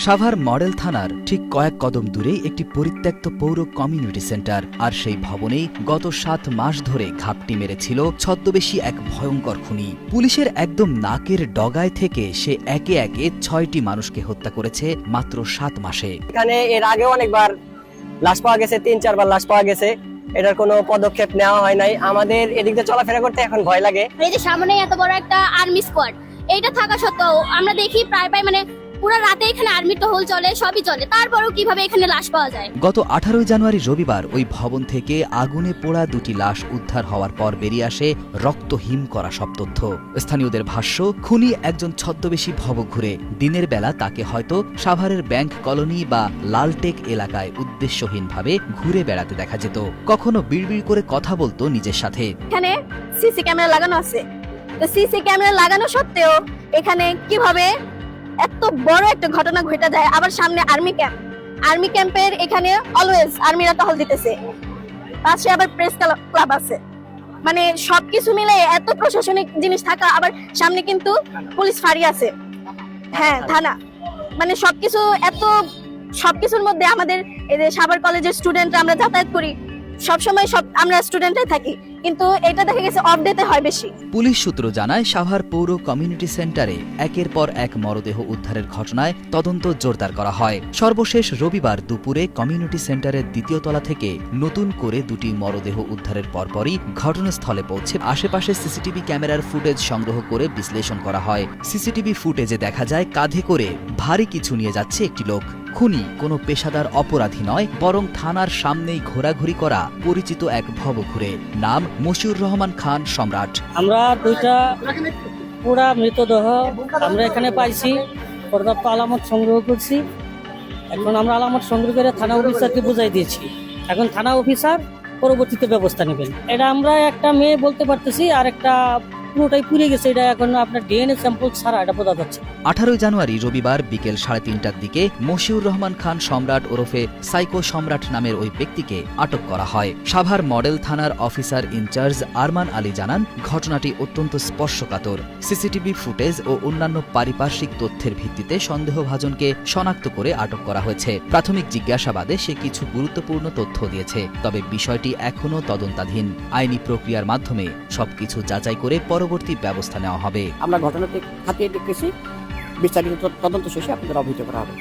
Savar model থানার ঠিক কয়েক কদম দূরেই একটি পরিত্যক্ত পৌর কমিউনিটি সেন্টার, আর সেই ভবনেই গত ৭ মাস ধরে ঘাপটি মেরেছিল ছদ্মবেশী এক ভয়ঙ্কর খুনি। পুলিশের একদম নাকের ডগায় থেকে সে একে একে ৬টি মানুষকে হত্যা করেছে মাত্র ৭ মাসে। এখানে এর আগেও অনেকবার লাশ পাওয়া গেছে, ৩-৪ বার লাশ পাওয়া গেছে। এটার কোনো পদক্ষেপ নেওয়া হয় নাই। আমাদের এদিক দিয়ে চলাফেরা করতে এখন ভয় লাগে। এই যে সামনে এত বড় একটা আর্মি স্কোয়াড, এইটা থাকা সত্ত্বেও আমরা দেখি প্রায় মানে পুরো রাতে এখানে আর্মির টহল চলে, সবই চলে, তারপরেও কিভাবে এখানে লাশ পাওয়া যায়। গত ১৮ জানুয়ারি রবিবার ওই ভবন থেকে আগুনে পোড়া ২টি লাশ উদ্ধার হওয়ার পর বেরিয়ে আসে রক্তহীন করা সব তথ্য। স্থানীয়দের ভাষ্য, খুনি একজন ছদ্মবেশী ভবঘুরে। দিনের বেলা তাকে হয়তো সাভারের ব্যাংক কলোনি বা লালটেক এলাকায় উদ্দেশ্যহীনভাবে ঘুরে বেড়াতে দেখা যেত। কখনো বিড়বিড় করে কথা বলতো নিজের সাথে। এখানে সিসি ক্যামেরা লাগানো আছে, তো সিসি ক্যামেরা লাগানো সত্ত্বেও এখানে কিভাবে এত বড় একটা ঘটনা ঘটে যায়। আবার সামনে আর্মি ক্যাম্পের এখানে অলওয়েজ আর্মিরা টহল দিতেছে, পাশে আবার প্রেস ক্লাব আছে। মানে সবকিছু মিলে এত প্রশাসনিক জিনিস থাকা, আবার সামনে কিন্তু পুলিশ ফাঁড়ি আছে, হ্যাঁ থানা, মানে সবকিছুর মধ্যে আমাদের এই যে সাভার কলেজের স্টুডেন্টরা আমরা যাতায়াত করি, সবসময় আমরা স্টুডেন্টরাই থাকি, কিন্তু এটা দেখা গেছে অফ ডেতে হয় বেশি। পুলিশ সূত্র জানায়, সাভার পৌর কমিউনিটি সেন্টারে একের পর এক মরদেহ উদ্ধারের ঘটনায় তদন্ত জোরদার করা হয়। সর্বশেষ রবিবার দুপুরে কমিউনিটি সেন্টারের ২য় তলা থেকে নতুন করে ২টি মরদেহ উদ্ধারের পরপরই ঘটনাস্থলে পৌঁছে আশেপাশে সিসিটিভি ক্যামেরার ফুটেজ সংগ্রহ করে বিশ্লেষণ করা হয়। সিসিটিভি ফুটেজে দেখা যায় কাঁধে করে ভারী কিছু নিয়ে যাচ্ছে একটি লোক। খুনি কোনো পেশাদার অপরাধী নয়, বরং থানার সামনেই ঘোরাঘুরি করা পরিচিত এক ভবঘুরে। নাম মশিউর রহমান খান সম্রাট। আমরা 2টা পুরা মৃতদেহ আমরা এখানে পাইছি, পর্যাপ্ত আলামত সংগ্রহ করছি। এখন আমরা আলামত সংগ্রহ করে থানা অফিসারকে বুঝাই দিয়েছি। এখন থানা অফিসার পরবর্তীতে ব্যবস্থা নেবেন। এটা আমরা একটা মেয়ে বলতে পারতেছি, আর একটা পুরোটাই পুড়ে গেছে। এটা এখন আপনার ডিএনএ স্যাম্পল ছাড়া এটা বোঝা যাচ্ছে। 18 জানুয়ারি রবিবার বিকেল 3:30টার দিকে মশিউর রহমান খান সম্রাট ওরফে সাইকো সম্রাট নামের ওই ব্যক্তিকে আটক করা হয়। সাভার মডেল থানার অফিসার ইনচার্জ আরমান আলী জানান, ঘটনাটি অত্যন্ত স্পর্শকাতর। সিসিটিভি ফুটেজ ও অন্যান্য পারিপার্শ্বিক তথ্যের ভিত্তিতে সন্দেহভাজনকে শনাক্ত করে আটক করা হয়েছে। প্রাথমিক জিজ্ঞাসাবাদে সে কিছু গুরুত্বপূর্ণ তথ্য দিয়েছে, তবে বিষয়টি এখনও তদন্তাধীন। আইনি প্রক্রিয়ার মাধ্যমে সবকিছু যাচাই করে পরবর্তী ব্যবস্থা নেওয়া হবে। আমরা ঘটনাটি হাতিয়ে দেখতেছি, বিস্তারিত তদন্ত শেষে আপনাদের অবহিত করা হবে।